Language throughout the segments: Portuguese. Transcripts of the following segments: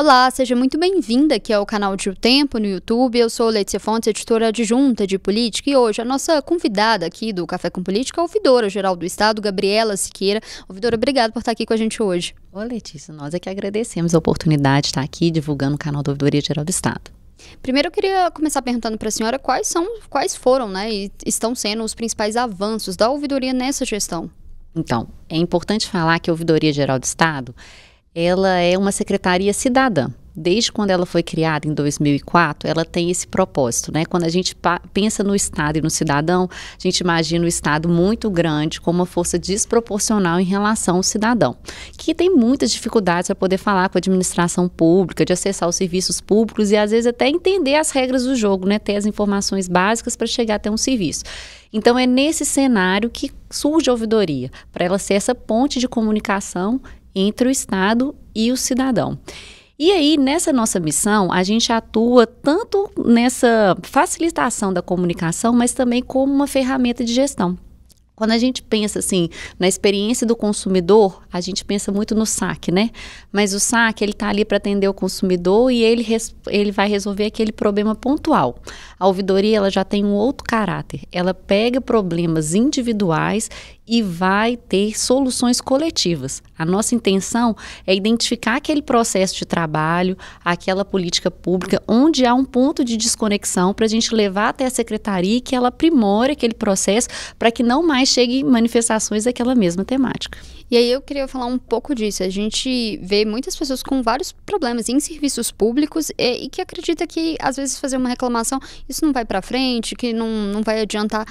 Olá, seja muito bem-vinda aqui ao canal de O Tempo no YouTube. Eu sou Letícia Fontes, editora adjunta de política, e hoje a nossa convidada aqui do Café com Política é a ouvidora-geral do Estado, Gabriela Siqueira. Ouvidora, obrigada por estar aqui com a gente hoje. Ô Letícia, nós é que agradecemos a oportunidade de estar aqui divulgando o canal da Ouvidoria-Geral do Estado. Primeiro eu queria começar perguntando para a senhora quais foram, né, e estão sendo os principais avanços da ouvidoria nessa gestão. Então, é importante falar que a Ouvidoria-Geral do Estado, ela é uma secretaria cidadã. Desde quando ela foi criada em 2004, ela tem esse propósito, né? Quando a gente pensa no Estado e no cidadão, a gente imagina o Estado muito grande, com uma força desproporcional em relação ao cidadão, que tem muitas dificuldades para poder falar com a administração pública, de acessar os serviços públicos e às vezes até entender as regras do jogo, né? Ter as informações básicas para chegar até um serviço. Então é nesse cenário que surge a ouvidoria, para ela ser essa ponte de comunicação entre o Estado e o cidadão. E aí, nessa nossa missão, a gente atua tanto nessa facilitação da comunicação, mas também como uma ferramenta de gestão. Quando a gente pensa assim, na experiência do consumidor, a gente pensa muito no saque, né? Mas o saque, ele está ali para atender o consumidor e ele vai resolver aquele problema pontual. A ouvidoria, ela já tem um outro caráter. Ela pega problemas individuais e vai ter soluções coletivas. A nossa intenção é identificar aquele processo de trabalho, aquela política pública, onde há um ponto de desconexão para a gente levar até a secretaria e que ela aprimore aquele processo para que não mais chegue manifestações daquela mesma temática. E aí eu queria falar um pouco disso. A gente vê muitas pessoas com vários problemas em serviços públicos e que acredita que, às vezes, fazer uma reclamação, isso não vai para frente, que não vai adiantar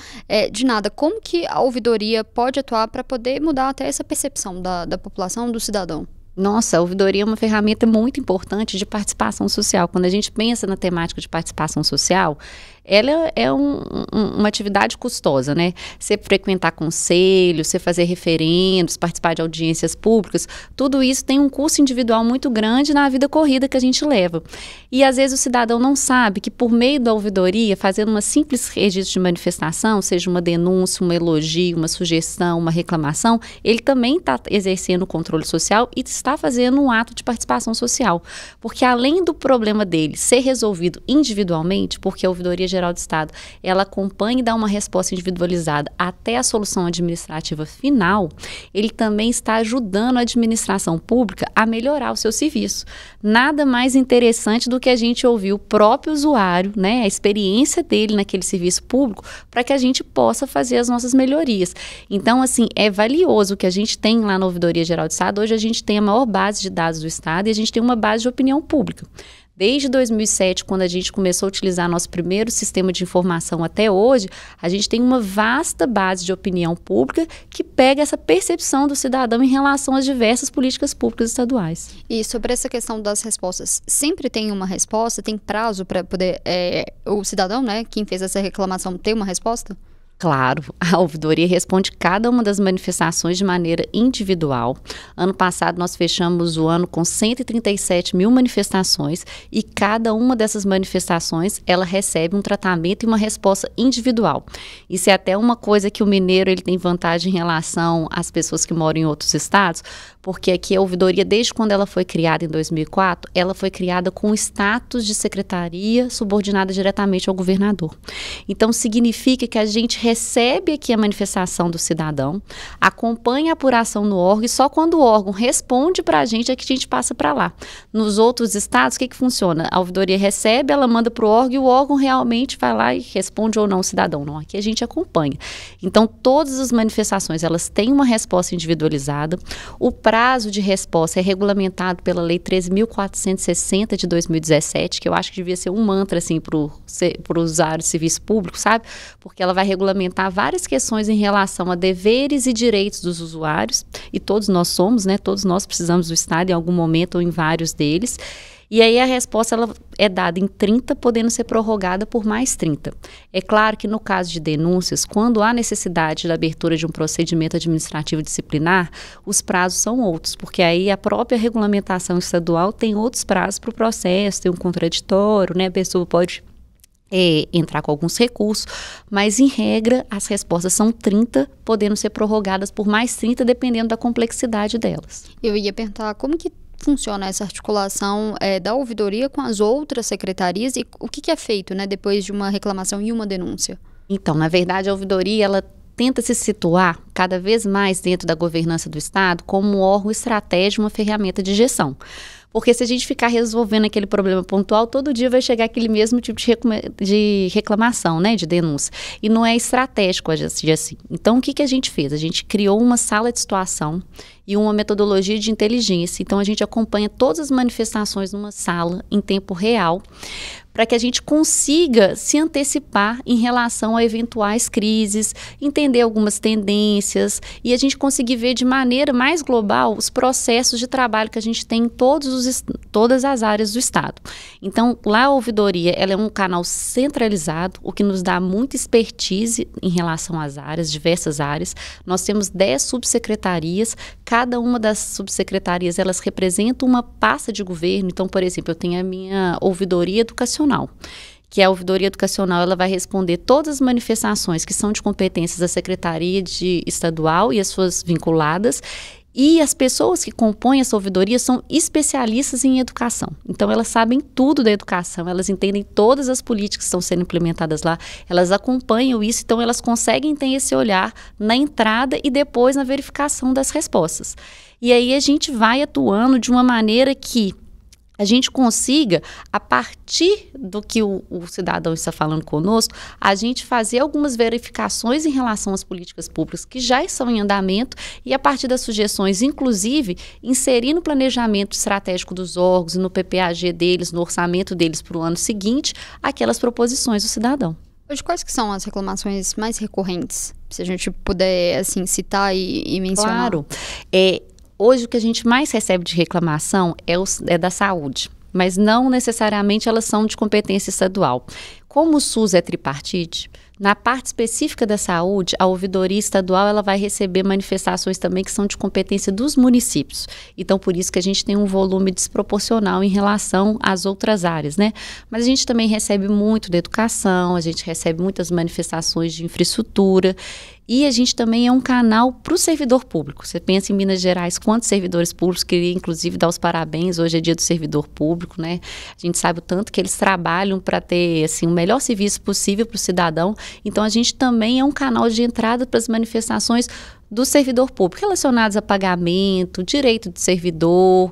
de nada. Como que a ouvidoria pode atuar para poder mudar até essa percepção da população, do cidadão? Nossa, a ouvidoria é uma ferramenta muito importante de participação social. Quando a gente pensa na temática de participação social, ela é uma atividade custosa, né? Você frequentar conselhos, você fazer referendos, participar de audiências públicas, tudo isso tem um custo individual muito grande na vida corrida que a gente leva. E às vezes o cidadão não sabe que por meio da ouvidoria, fazendo uma simples registro de manifestação, seja uma denúncia, um elogio, uma sugestão, uma reclamação, ele também está exercendo o controle social e está fazendo um ato de participação social. Porque além do problema dele ser resolvido individualmente, porque a Ouvidoria-Geral do Estado, ela acompanha e dá uma resposta individualizada até a solução administrativa final, ele também está ajudando a administração pública a melhorar o seu serviço. Nada mais interessante do que a gente ouvir o próprio usuário, né, a experiência dele naquele serviço público, para que a gente possa fazer as nossas melhorias. Então, assim, é valioso o que a gente tem lá na Ouvidoria-Geral do Estado. Hoje a gente tem a maior base de dados do Estado e a gente tem uma base de opinião pública. Desde 2007, quando a gente começou a utilizar nosso primeiro sistema de informação até hoje, a gente tem uma vasta base de opinião pública que pega essa percepção do cidadão em relação às diversas políticas públicas estaduais. E sobre essa questão das respostas, sempre tem uma resposta? Tem prazo para poder o cidadão, né, quem fez essa reclamação, ter uma resposta? Claro, a ouvidoria responde cada uma das manifestações de maneira individual. Ano passado nós fechamos o ano com 137 mil manifestações e cada uma dessas manifestações ela recebe um tratamento e uma resposta individual. Isso é até uma coisa que o mineiro ele tem vantagem em relação às pessoas que moram em outros estados, porque aqui a ouvidoria, desde quando ela foi criada em 2004, ela foi criada com status de secretaria subordinada diretamente ao governador. Então significa que a gente recebe aqui a manifestação do cidadão, acompanha a apuração no órgão e só quando o órgão responde para a gente é que a gente passa para lá. Nos outros estados, o que funciona? A ouvidoria recebe, ela manda para o órgão e o órgão realmente vai lá e responde ou não o cidadão. Não, aqui a gente acompanha. Então, todas as manifestações, elas têm uma resposta individualizada. O prazo de resposta é regulamentado pela Lei 13.460 de 2017, que eu acho que devia ser um mantra assim, para o usuário de serviço público, sabe? Porque ela vai regulamentar várias questões em relação a deveres e direitos dos usuários, e todos nós somos, né? Todos nós precisamos do Estado em algum momento ou em vários deles. E aí a resposta ela é dada em 30, podendo ser prorrogada por mais 30. É claro que no caso de denúncias, quando há necessidade da abertura de um procedimento administrativo disciplinar, os prazos são outros, porque aí a própria regulamentação estadual tem outros prazos para o processo, tem um contraditório, né? A pessoa pode entrar com alguns recursos, mas em regra as respostas são 30, podendo ser prorrogadas por mais 30, dependendo da complexidade delas. Eu ia perguntar como que funciona essa articulação da ouvidoria com as outras secretarias e o que é feito, né, depois de uma reclamação e uma denúncia? Então, na verdade, a ouvidoria, ela tenta se situar cada vez mais dentro da governança do Estado como um órgão estratégico, uma ferramenta de gestão. Porque se a gente ficar resolvendo aquele problema pontual, todo dia vai chegar aquele mesmo tipo de reclamação, né, de denúncia. E não é estratégico agir assim. Então, o que a gente fez? A gente criou uma sala de situação e uma metodologia de inteligência. Então, a gente acompanha todas as manifestações numa sala em tempo real, para que a gente consiga se antecipar em relação a eventuais crises, entender algumas tendências e a gente conseguir ver de maneira mais global os processos de trabalho que a gente tem em todas as áreas do Estado. Então, lá a ouvidoria, ela é um canal centralizado, o que nos dá muita expertise em relação às áreas, diversas áreas. Nós temos 10 subsecretarias, cada uma das subsecretarias, elas representam uma pasta de governo. Então, por exemplo, eu tenho a minha ouvidoria educacional, que a ouvidoria educacional, ela vai responder todas as manifestações que são de competências da Secretaria Estadual e as suas vinculadas, e as pessoas que compõem essa ouvidoria são especialistas em educação. Então, elas sabem tudo da educação, elas entendem todas as políticas que estão sendo implementadas lá, elas acompanham isso, então elas conseguem ter esse olhar na entrada e depois na verificação das respostas. E aí a gente vai atuando de uma maneira que a gente consiga, a partir do que o cidadão está falando conosco, a gente fazer algumas verificações em relação às políticas públicas que já estão em andamento e a partir das sugestões, inclusive, inserir no planejamento estratégico dos órgãos, no PPAG deles, no orçamento deles para o ano seguinte, aquelas proposições do cidadão. Hoje, quais que são as reclamações mais recorrentes? Se a gente puder, assim, citar e mencionar. Claro. Hoje, o que a gente mais recebe de reclamação é da saúde, mas não necessariamente elas são de competência estadual. Como o SUS é tripartite, na parte específica da saúde, a ouvidoria estadual ela vai receber manifestações também que são de competência dos municípios. Então, por isso que a gente tem um volume desproporcional em relação às outras áreas, né? Mas a gente também recebe muito da educação, a gente recebe muitas manifestações de infraestrutura. E a gente também é um canal para o servidor público. Você pensa em Minas Gerais, quantos servidores públicos, queria inclusive dar os parabéns, hoje é dia do servidor público, né? A gente sabe o tanto que eles trabalham para ter assim, o melhor serviço possível para o cidadão. Então, a gente também é um canal de entrada para as manifestações do servidor público, relacionados a pagamento, direito de servidor,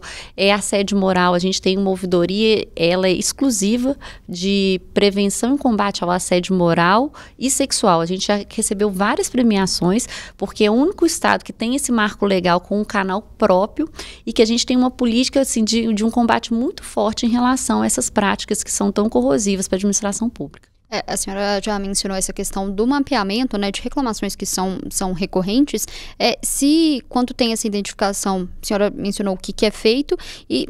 assédio moral. A gente tem uma ouvidoria, ela é exclusiva de prevenção e combate ao assédio moral e sexual. A gente já recebeu várias premiações, porque é o único estado que tem esse marco legal com um canal próprio e que a gente tem uma política assim, de um combate muito forte em relação a essas práticas que são tão corrosivas para a administração pública. A senhora já mencionou essa questão do mapeamento, né, de reclamações que são recorrentes. Quando tem essa identificação, a senhora mencionou o que é feito,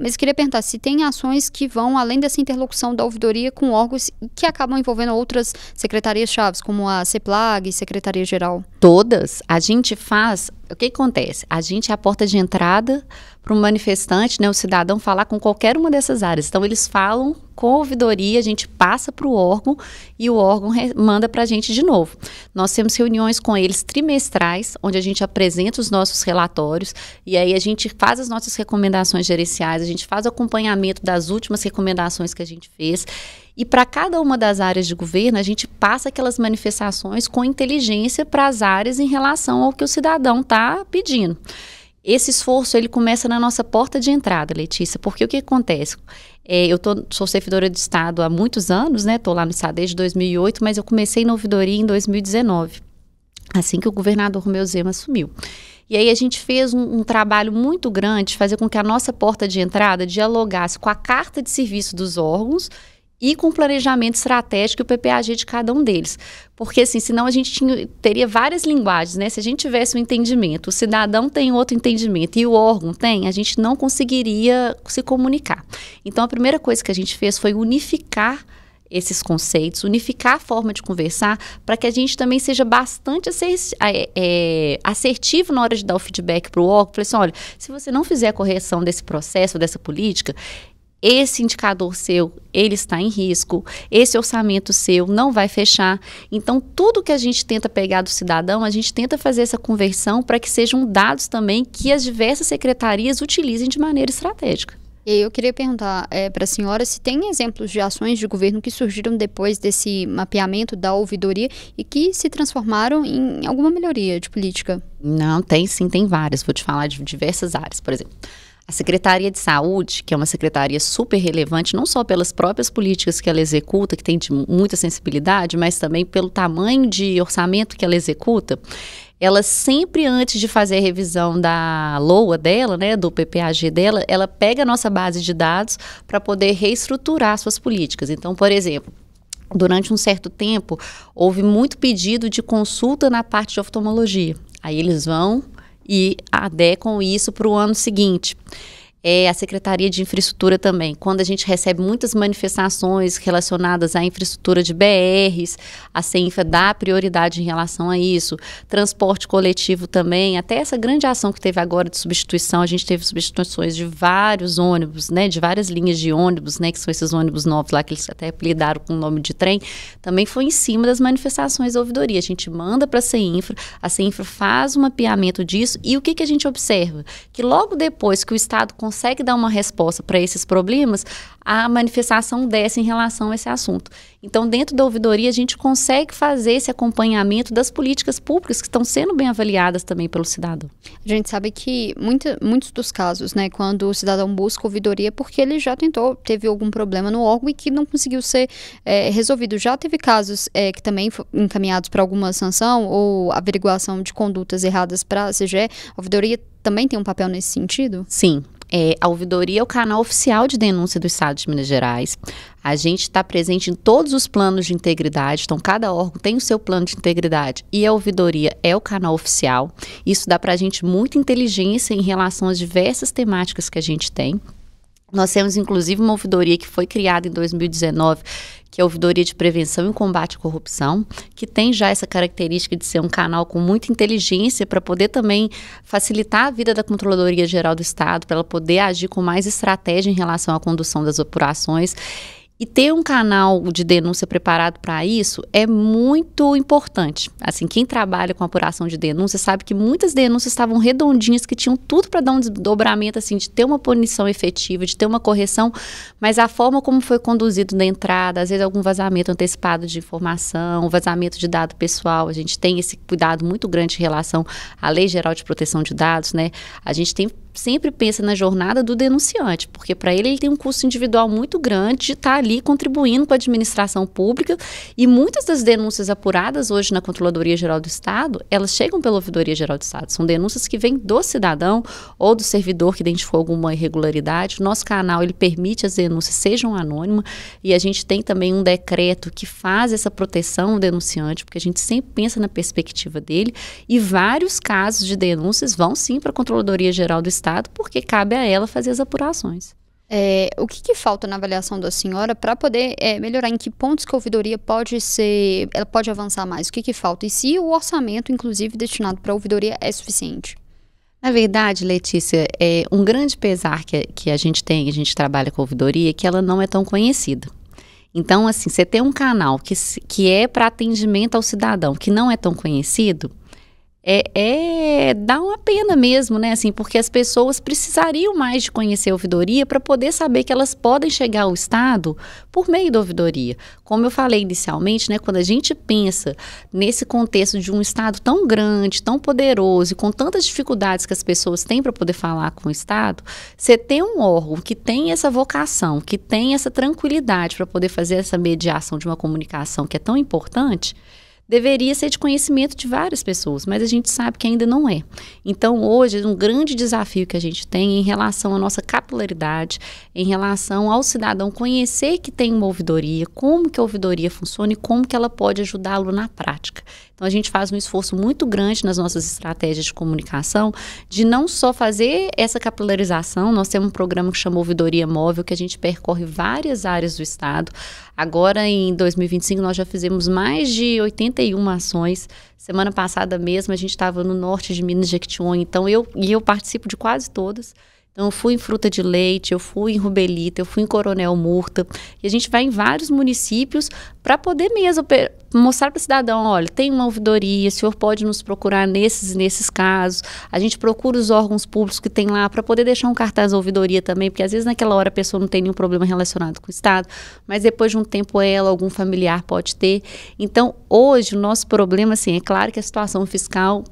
mas queria perguntar se tem ações que vão além dessa interlocução da ouvidoria com órgãos que acabam envolvendo outras secretarias-chave, como a CEPLAG e Secretaria-Geral. Todas. A gente faz... O que acontece? A gente é a porta de entrada para o manifestante, né, o cidadão falar com qualquer uma dessas áreas. Então, eles falam com a ouvidoria, a gente passa para o órgão e o órgão manda para a gente de novo. Nós temos reuniões com eles trimestrais, onde a gente apresenta os nossos relatórios e aí a gente faz as nossas recomendações gerenciais, a gente faz o acompanhamento das últimas recomendações que a gente fez. E para cada uma das áreas de governo, a gente passa aquelas manifestações com inteligência para as áreas em relação ao que o cidadão está pedindo. Esse esforço, ele começa na nossa porta de entrada, Letícia, porque o que acontece? Sou servidora do Estado há muitos anos, né? Estou lá no Estado desde 2008, mas eu comecei na ouvidoria em 2019, assim que o governador Romeu Zema assumiu. E aí a gente fez um trabalho muito grande de fazer com que a nossa porta de entrada dialogasse com a carta de serviço dos órgãos e com o planejamento estratégico e o PPAG de cada um deles. Porque, assim, senão a gente teria várias linguagens, né? Se a gente tivesse um entendimento, o cidadão tem outro entendimento e o órgão tem, a gente não conseguiria se comunicar. Então, a primeira coisa que a gente fez foi unificar esses conceitos, unificar a forma de conversar, para que a gente também seja bastante assertivo na hora de dar o feedback para o órgão. Falei assim, olha, se você não fizer a correção desse processo, dessa política, esse indicador seu, ele está em risco, esse orçamento seu não vai fechar. Então, tudo que a gente tenta pegar do cidadão, a gente tenta fazer essa conversão para que sejam dados também que as diversas secretarias utilizem de maneira estratégica. E aí eu queria perguntar para a senhora se tem exemplos de ações de governo que surgiram depois desse mapeamento da ouvidoria e que se transformaram em alguma melhoria de política. Não, tem sim, tem várias. Vou te falar de diversas áreas, por exemplo. A Secretaria de Saúde, que é uma secretaria super relevante, não só pelas próprias políticas que ela executa, que tem de muita sensibilidade, mas também pelo tamanho de orçamento que ela executa, ela sempre, antes de fazer a revisão da LOA dela, né, do PPAG dela, ela pega a nossa base de dados para poder reestruturar suas políticas. Então, por exemplo, durante um certo tempo, houve muito pedido de consulta na parte de oftalmologia. Aí eles vão e adequam isso para o ano seguinte. A Secretaria de Infraestrutura também, quando a gente recebe muitas manifestações relacionadas à infraestrutura de BRs, a CEINFRA dá prioridade em relação a isso, transporte coletivo também, até essa grande ação que teve agora de substituição, a gente teve substituições de vários ônibus, né, de várias linhas de ônibus, né, que são esses ônibus novos lá, que eles até apelidaram com o nome de trem, também foi em cima das manifestações da ouvidoria. A gente manda para a CEINFRA faz um mapeamento disso, e o que a gente observa? Que logo depois que o Estado consegue dar uma resposta para esses problemas, a manifestação desce em relação a esse assunto. Então, dentro da ouvidoria, a gente consegue fazer esse acompanhamento das políticas públicas que estão sendo bem avaliadas também pelo cidadão. A gente sabe que muitos dos casos, né, quando o cidadão busca ouvidoria, porque ele já teve algum problema no órgão e que não conseguiu ser resolvido. Já teve casos que também foram encaminhados para alguma sanção ou averiguação de condutas erradas para a CGE. A ouvidoria também tem um papel nesse sentido? Sim. A ouvidoria é o canal oficial de denúncia do Estado de Minas Gerais. A gente está presente em todos os planos de integridade, então cada órgão tem o seu plano de integridade e a ouvidoria é o canal oficial. Isso dá para a gente muita inteligência em relação às diversas temáticas que a gente tem. Nós temos, inclusive, uma ouvidoria que foi criada em 2019, que é a Ouvidoria de Prevenção e Combate à Corrupção, que tem já essa característica de ser um canal com muita inteligência para poder também facilitar a vida da Controladoria Geral do Estado, para ela poder agir com mais estratégia em relação à condução das apurações. E ter um canal de denúncia preparado para isso é muito importante. Assim, quem trabalha com apuração de denúncia sabe que muitas denúncias estavam redondinhas, que tinham tudo para dar um desdobramento, assim, de ter uma punição efetiva, de ter uma correção, mas a forma como foi conduzido na entrada, às vezes algum vazamento antecipado de informação, vazamento de dado pessoal, a gente tem esse cuidado muito grande em relação à Lei Geral de Proteção de Dados, né? A gente sempre pensa na jornada do denunciante, porque para ele tem um custo individual muito grande de estar ali contribuindo com a administração pública, e muitas das denúncias apuradas hoje na Controladoria Geral do Estado, elas chegam pela Ouvidoria Geral do Estado, são denúncias que vêm do cidadão ou do servidor que identificou alguma irregularidade. O nosso canal, ele permite as denúncias sejam anônimas, e a gente tem também um decreto que faz essa proteção ao denunciante, porque a gente sempre pensa na perspectiva dele, e vários casos de denúncias vão sim para a Controladoria Geral do Estado, porque cabe a ela fazer as apurações. O que falta na avaliação da senhora para poder melhorar? Em que pontos que a ouvidoria ela pode avançar mais? O que falta? E se o orçamento, inclusive, destinado para a ouvidoria é suficiente? Na verdade, Letícia, um grande pesar que a gente trabalha com a ouvidoria, é que ela não é tão conhecida. Então, assim, você tem um canal que é para atendimento ao cidadão, que não é tão conhecido, dá uma pena mesmo, né? Assim, porque as pessoas precisariam mais de conhecer a ouvidoria para poder saber que elas podem chegar ao Estado por meio da ouvidoria. Como eu falei inicialmente, né? Quando a gente pensa nesse contexto de um Estado tão grande, tão poderoso e com tantas dificuldades que as pessoas têm para poder falar com o Estado, você tem um órgão que tem essa vocação, que tem essa tranquilidade para poder fazer essa mediação de uma comunicação que é tão importante, deveria ser de conhecimento de várias pessoas, mas a gente sabe que ainda não é. Então, hoje, um grande desafio que a gente tem em relação à nossa capilaridade, em relação ao cidadão conhecer que tem uma ouvidoria, como que a ouvidoria funciona e como que ela pode ajudá-lo na prática. Então, a gente faz um esforço muito grande nas nossas estratégias de comunicação, de não só fazer essa capilarização. Nós temos um programa que chama Ouvidoria Móvel, que a gente percorre várias áreas do Estado. Agora, em 2025, nós já fizemos mais de 81 ações. Semana passada mesmo, a gente estava no norte de Minas, Jequitinhonha. Então, eu participo de quase todas. Então, eu fui em Fruta de Leite, eu fui em Rubelita, eu fui em Coronel Murta, e a gente vai em vários municípios para poder mesmo mostrar para o cidadão, olha, tem uma ouvidoria, o senhor pode nos procurar nesses casos. A gente procura os órgãos públicos que tem lá para poder deixar um cartaz da ouvidoria também, porque às vezes naquela hora a pessoa não tem nenhum problema relacionado com o Estado, mas depois de um tempo ela, algum familiar pode ter. Então, hoje, o nosso problema, assim, é claro que a situação fiscal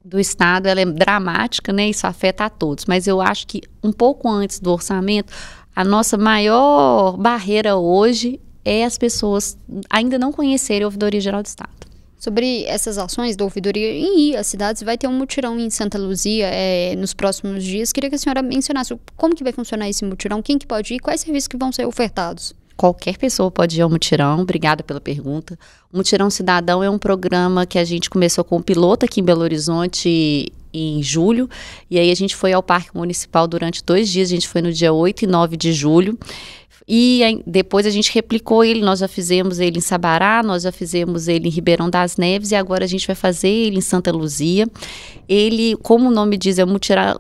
do Estado, ela é dramática, né? Isso afeta a todos, mas eu acho que um pouco antes do orçamento, a nossa maior barreira hoje é as pessoas ainda não conhecerem a Ouvidoria Geral do Estado. Sobre essas ações da ouvidoria em as cidades, vai ter um mutirão em Santa Luzia nos próximos dias. Queria que a senhora mencionasse como que vai funcionar esse mutirão, quem que pode ir, quais serviços que vão ser ofertados. Qualquer pessoa pode ir ao mutirão, obrigada pela pergunta. O Mutirão Cidadão é um programa que a gente começou com um piloto aqui em Belo Horizonte em julho, e aí a gente foi ao Parque Municipal durante 2 dias, a gente foi no dia 8 e 9 de julho, e aí, depois a gente replicou ele, nós já fizemos ele em Sabará, nós já fizemos ele em Ribeirão das Neves, e agora a gente vai fazer ele em Santa Luzia. Ele, como o nome diz, é um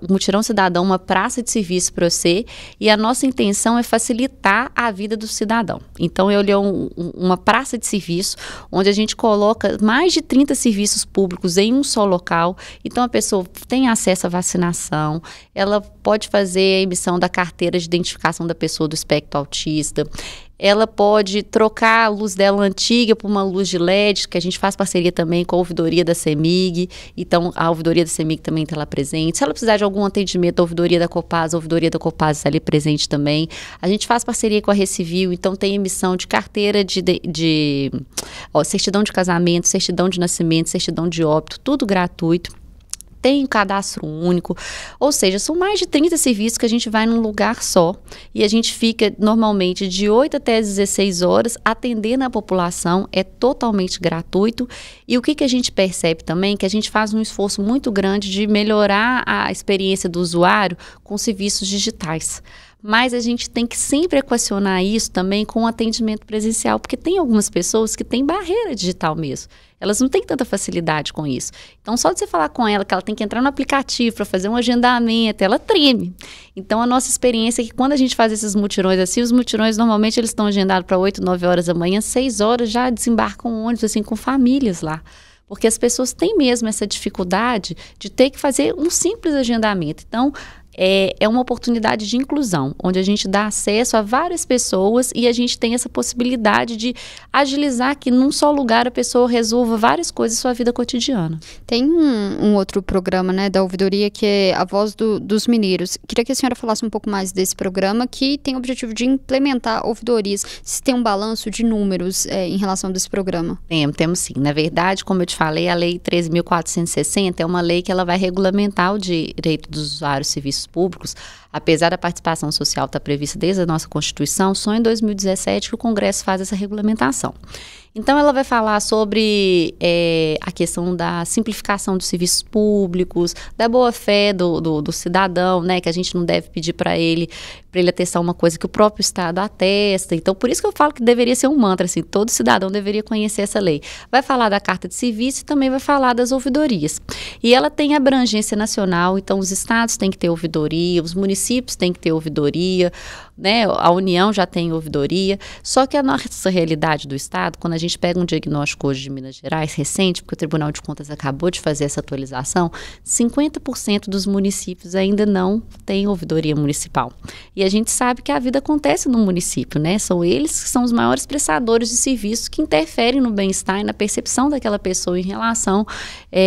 mutirão cidadão, uma praça de serviço para você, e a nossa intenção é facilitar a vida do cidadão. Então, ele é uma praça de serviço, onde a gente coloca mais de 30 serviços públicos em um só local. Então, a pessoa tem acesso à vacinação, ela pode fazer a emissão da carteira de identificação da pessoa do espectro autista, ela pode trocar a luz dela antiga por uma luz de LED, que a gente faz parceria também com a ouvidoria da CEMIG, então a ouvidoria da CEMIG também está lá presente. Se ela precisar de algum atendimento, a ouvidoria da Copasa está ali presente também. A gente faz parceria com a Recivil, então tem emissão de carteira de certidão de casamento, certidão de nascimento, certidão de óbito, tudo gratuito. Tem um cadastro único, ou seja, são mais de 30 serviços que a gente vai num lugar só e a gente fica normalmente de 8 até 16 horas atendendo a população, é totalmente gratuito. E o que a gente percebe também, que a gente faz um esforço muito grande de melhorar a experiência do usuário com serviços digitais. Mas a gente tem que sempre equacionar isso também com o atendimento presencial, porque tem algumas pessoas que têm barreira digital mesmo. Elas não têm tanta facilidade com isso. Então, só de você falar com ela que ela tem que entrar no aplicativo para fazer um agendamento, ela treme. Então, a nossa experiência é que quando a gente faz esses mutirões assim, os mutirões normalmente eles estão agendados para 8, 9 horas da manhã, 6 horas já desembarcam ônibus assim, com famílias lá. Porque as pessoas têm mesmo essa dificuldade de ter que fazer um simples agendamento. Então, é uma oportunidade de inclusão, onde a gente dá acesso a várias pessoas e a gente tem essa possibilidade de agilizar que num só lugar a pessoa resolva várias coisas em sua vida cotidiana. Tem um outro programa, né, da ouvidoria que é A Voz dos Mineiros. Queria que a senhora falasse um pouco mais desse programa que tem o objetivo de implementar ouvidorias. Se tem um balanço de números em relação desse programa? Temos sim. Na verdade, como eu te falei, a Lei 13.460 é uma lei que ela vai regulamentar o direito dos usuários de serviços públicos, apesar da participação social estar prevista desde a nossa Constituição, só em 2017 que o Congresso faz essa regulamentação. Então, ela vai falar sobre a questão da simplificação dos serviços públicos, da boa-fé do cidadão, né, que a gente não deve pedir para ele atestar uma coisa que o próprio Estado atesta. Então, por isso que eu falo que deveria ser um mantra, assim, todo cidadão deveria conhecer essa lei. Vai falar da Carta de Serviço e também vai falar das ouvidorias. E ela tem abrangência nacional, então os estados têm que ter ouvidoria, os municípios têm que ter ouvidoria, né, a União já tem ouvidoria, só que a nossa realidade do Estado, quando a gente pega um diagnóstico hoje de Minas Gerais, recente, porque o Tribunal de Contas acabou de fazer essa atualização, 50% dos municípios ainda não têm ouvidoria municipal. E a gente sabe que a vida acontece no município, né? São eles que são os maiores prestadores de serviços que interferem no bem-estar e na percepção daquela pessoa em relação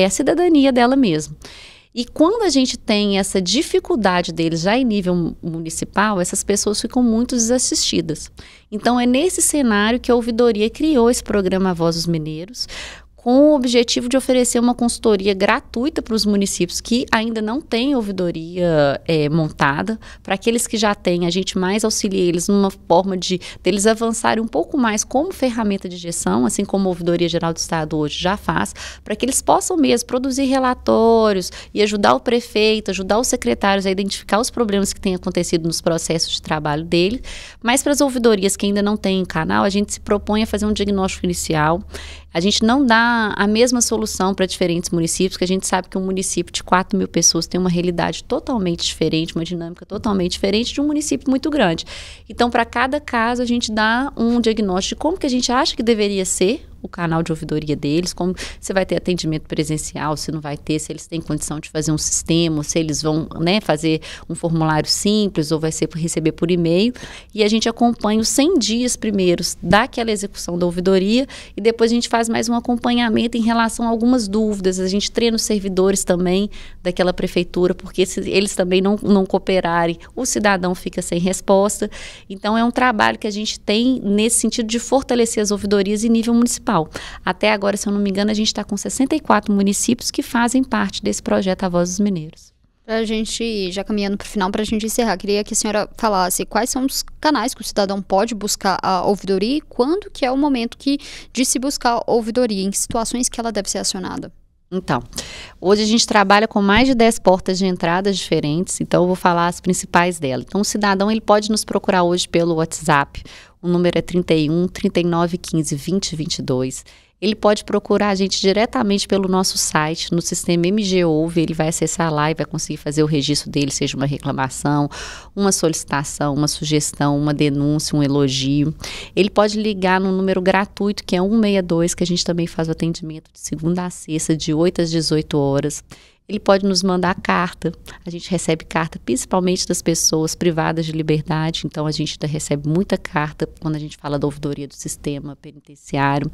à cidadania dela mesma. E quando a gente tem essa dificuldade deles já em nível municipal, essas pessoas ficam muito desassistidas. Então, é nesse cenário que a ouvidoria criou esse programa A Voz dos Mineiros, com o objetivo de oferecer uma consultoria gratuita para os municípios que ainda não têm ouvidoria montada. Para aqueles que já têm, a gente mais auxilia eles numa forma deles avançarem um pouco mais como ferramenta de gestão, assim como a Ouvidoria Geral do Estado hoje já faz, para que eles possam mesmo produzir relatórios e ajudar o prefeito, ajudar os secretários a identificar os problemas que têm acontecido nos processos de trabalho deles. Mas para as ouvidorias que ainda não têm canal, a gente se propõe a fazer um diagnóstico inicial. A gente não dá a mesma solução para diferentes municípios, porque a gente sabe que um município de 4 mil pessoas tem uma realidade totalmente diferente, uma dinâmica totalmente diferente de um município muito grande. Então, para cada caso, a gente dá um diagnóstico de como que a gente acha que deveria ser o canal de ouvidoria deles, como se vai ter atendimento presencial, se não vai ter, se eles têm condição de fazer um sistema, se eles vão, né, fazer um formulário simples ou vai ser por receber por e-mail. E a gente acompanha os 100 dias primeiros daquela execução da ouvidoria e depois a gente faz mais um acompanhamento em relação a algumas dúvidas. A gente treina os servidores também daquela prefeitura, porque se eles também não cooperarem, o cidadão fica sem resposta. Então, é um trabalho que a gente tem nesse sentido de fortalecer as ouvidorias em nível municipal. Até agora, se eu não me engano, a gente está com 64 municípios que fazem parte desse projeto A Voz dos Mineiros. Pra gente, já caminhando para o final, para a gente encerrar, queria que a senhora falasse quais são os canais que o cidadão pode buscar a ouvidoria e quando que é o momento de se buscar a ouvidoria, em situações que ela deve ser acionada. Então, hoje a gente trabalha com mais de 10 portas de entradas diferentes, então eu vou falar as principais delas. Então, o cidadão ele pode nos procurar hoje pelo WhatsApp, o número é 31 39 15 20 22. Ele pode procurar a gente diretamente pelo nosso site, no sistema MG Ouve, ele vai acessar lá e vai conseguir fazer o registro dele, seja uma reclamação, uma solicitação, uma sugestão, uma denúncia, um elogio. Ele pode ligar no número gratuito, que é 162, que a gente também faz o atendimento de segunda a sexta, de 8 às 18 horas. Ele pode nos mandar carta, a gente recebe carta principalmente das pessoas privadas de liberdade, então a gente ainda recebe muita carta quando a gente fala da ouvidoria do sistema penitenciário.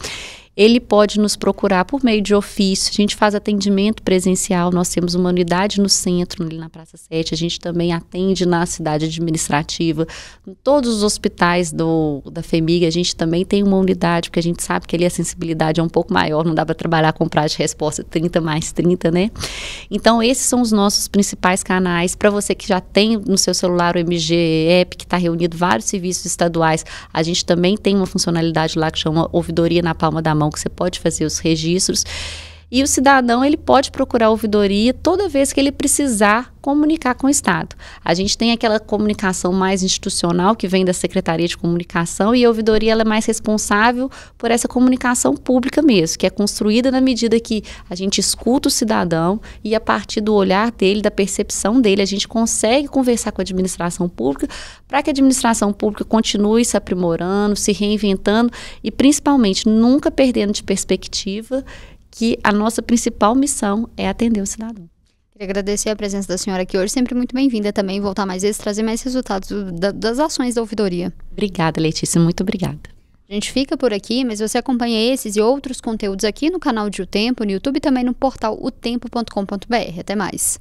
Ele pode nos procurar por meio de ofício, a gente faz atendimento presencial, nós temos uma unidade no centro, ali na Praça 7, a gente também atende na cidade administrativa, em todos os hospitais da FEMIG a gente também tem uma unidade, porque a gente sabe que ali a sensibilidade é um pouco maior, não dá para trabalhar com prazo de resposta 30 mais 30, né? Então, esses são os nossos principais canais. Para você que já tem no seu celular o MG App, que está reunido vários serviços estaduais, a gente também tem uma funcionalidade lá que chama Ouvidoria na Palma da Mão, que você pode fazer os registros. E o cidadão, ele pode procurar a ouvidoria toda vez que ele precisar comunicar com o Estado. A gente tem aquela comunicação mais institucional que vem da Secretaria de Comunicação e a ouvidoria ela é mais responsável por essa comunicação pública mesmo, que é construída na medida que a gente escuta o cidadão e a partir do olhar dele, da percepção dele, a gente consegue conversar com a administração pública para que a administração pública continue se aprimorando, se reinventando e principalmente nunca perdendo de perspectiva que a nossa principal missão é atender o cidadão. Queria agradecer a presença da senhora aqui hoje, sempre muito bem-vinda também, voltar mais vezes, trazer mais resultados das ações da ouvidoria. Obrigada, Letícia, muito obrigada. A gente fica por aqui, mas você acompanha esses e outros conteúdos aqui no canal de O Tempo, no YouTube e também no portal otempo.com.br. Até mais.